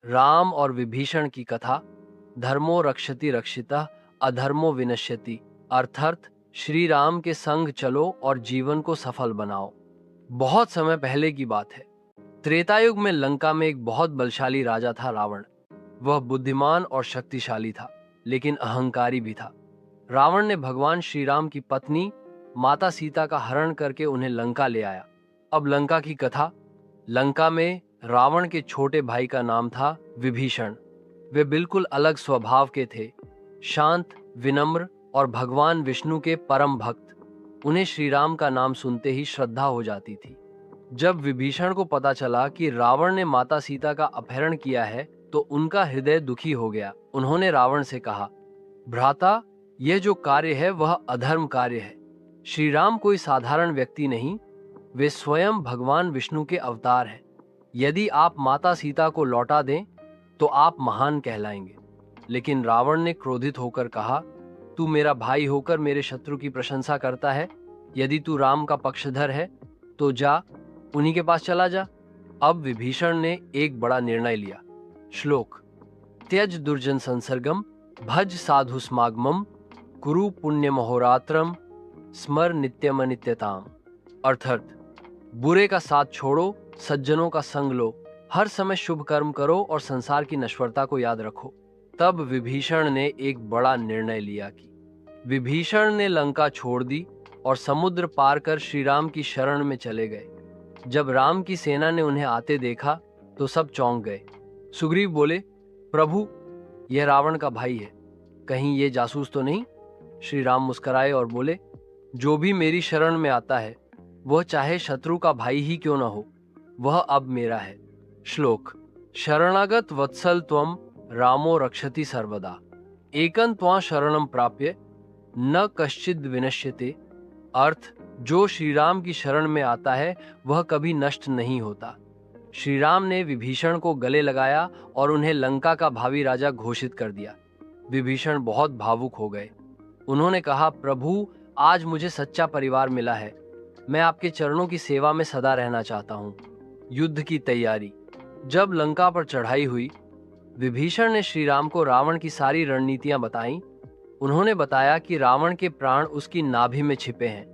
राम और विभीषण की कथा। धर्मो रक्षति रक्षितः, अधर्मो विनश्यति। अर्थात श्री राम के संग चलो और जीवन को सफल बनाओ। बहुत समय पहले की बात है। त्रेता युग में लंका में एक बहुत बलशाली राजा था रावण। वह बुद्धिमान और शक्तिशाली था, लेकिन अहंकारी भी था। रावण ने भगवान श्री राम की पत्नी माता सीता का हरण करके उन्हें लंका ले आया। अब लंका की कथा। लंका में रावण के छोटे भाई का नाम था विभीषण। वे बिल्कुल अलग स्वभाव के थे, शांत, विनम्र और भगवान विष्णु के परम भक्त। उन्हें श्री राम का नाम सुनते ही श्रद्धा हो जाती थी। जब विभीषण को पता चला कि रावण ने माता सीता का अपहरण किया है, तो उनका हृदय दुखी हो गया। उन्होंने रावण से कहा, भ्राता, यह जो कार्य है वह अधर्म कार्य है। श्री राम कोई साधारण व्यक्ति नहीं, वे स्वयं भगवान विष्णु के अवतार हैं। यदि आप माता सीता को लौटा दें तो आप महान कहलाएंगे। लेकिन रावण ने क्रोधित होकर कहा, तू मेरा भाई होकर मेरे शत्रु की प्रशंसा करता है। यदि तू राम का पक्षधर है तो जा, उन्हीं के पास चला जा। अब विभीषण ने एक बड़ा निर्णय लिया। श्लोक। त्यज दुर्जन संसर्गम, भज साधु स्मागमम, कुरु पुण्य महोरात्रम, स्मर नित्यम अनित्यताम। अर्थात बुरे का साथ छोड़ो, सज्जनों का संग लो, हर समय शुभ कर्म करो और संसार की नश्वरता को याद रखो। तब विभीषण ने एक बड़ा निर्णय लिया कि विभीषण ने लंका छोड़ दी और समुद्र पार कर श्री राम की शरण में चले गए। जब राम की सेना ने उन्हें आते देखा तो सब चौंक गए। सुग्रीव बोले, प्रभु, यह रावण का भाई है, कहीं ये जासूस तो नहीं? श्री राम मुस्कुराए और बोले, जो भी मेरी शरण में आता है वह चाहे शत्रु का भाई ही क्यों न हो, वह अब मेरा है। श्लोक। शरणागत वत्सल त्वम रामो रक्षति सर्वदा, एकं त्वां शरणं प्राप्य न कश्चिद विनश्यते। अर्थ, जो श्री राम की शरण में आता है वह कभी नष्ट नहीं होता। श्री राम ने विभीषण को गले लगाया और उन्हें लंका का भावी राजा घोषित कर दिया। विभीषण बहुत भावुक हो गए। उन्होंने कहा, प्रभु, आज मुझे सच्चा परिवार मिला है। मैं आपके चरणों की सेवा में सदा रहना चाहता हूँ। युद्ध की तैयारी। जब लंका पर चढ़ाई हुई, विभीषण ने श्री राम को रावण की सारी रणनीतियां बताईं। उन्होंने बताया कि रावण के प्राण उसकी नाभि में छिपे हैं।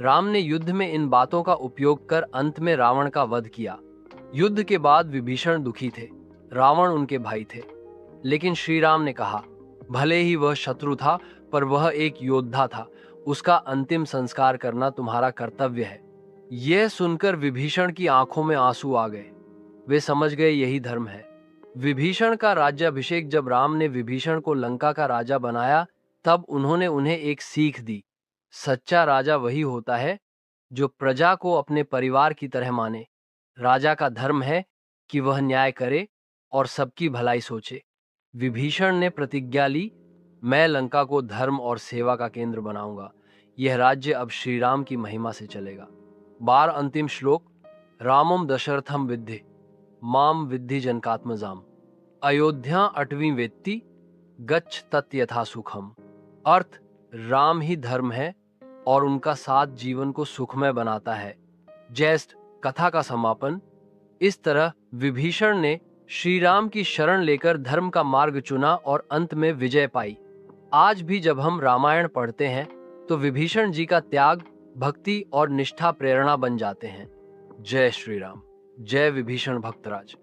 राम ने युद्ध में इन बातों का उपयोग कर अंत में रावण का वध किया। युद्ध के बाद विभीषण दुखी थे। रावण उनके भाई थे। लेकिन श्री राम ने कहा, भले ही वह शत्रु था, पर वह एक योद्धा था। उसका अंतिम संस्कार करना तुम्हारा कर्तव्य है। यह सुनकर विभीषण की आंखों में आंसू आ गए। वे समझ गए यही धर्म है। विभीषण का राज्याभिषेक जब राम ने विभीषण को लंका का राजा बनाया, तब उन्होंने उन्हें एक सीख दी। सच्चा राजा वही होता है जो प्रजा को अपने परिवार की तरह माने। राजा का धर्म है कि वह न्याय करे और सबकी भलाई सोचे। विभीषण ने प्रतिज्ञा ली, मैं लंका को धर्म और सेवा का केंद्र बनाऊंगा। यह राज्य अब श्री राम की महिमा से चलेगा। 12 अंतिम श्लोक। रामम दशरथम विद्धि, माम विद्धि जनकात्मजाम, अयोध्या अटवी वेत्ति, गच्छ तत् यथा सुखम। अर्थ, राम ही धर्म है और उनका साथ जीवन को सुखमय बनाता है। जैस्ट कथा का समापन। इस तरह विभीषण ने श्री राम की शरण लेकर धर्म का मार्ग चुना और अंत में विजय पाई। आज भी जब हम रामायण पढ़ते हैं तो विभीषण जी का त्याग, भक्ति और निष्ठा प्रेरणा बन जाते हैं। जय श्री राम। जय विभीषण भक्तराज।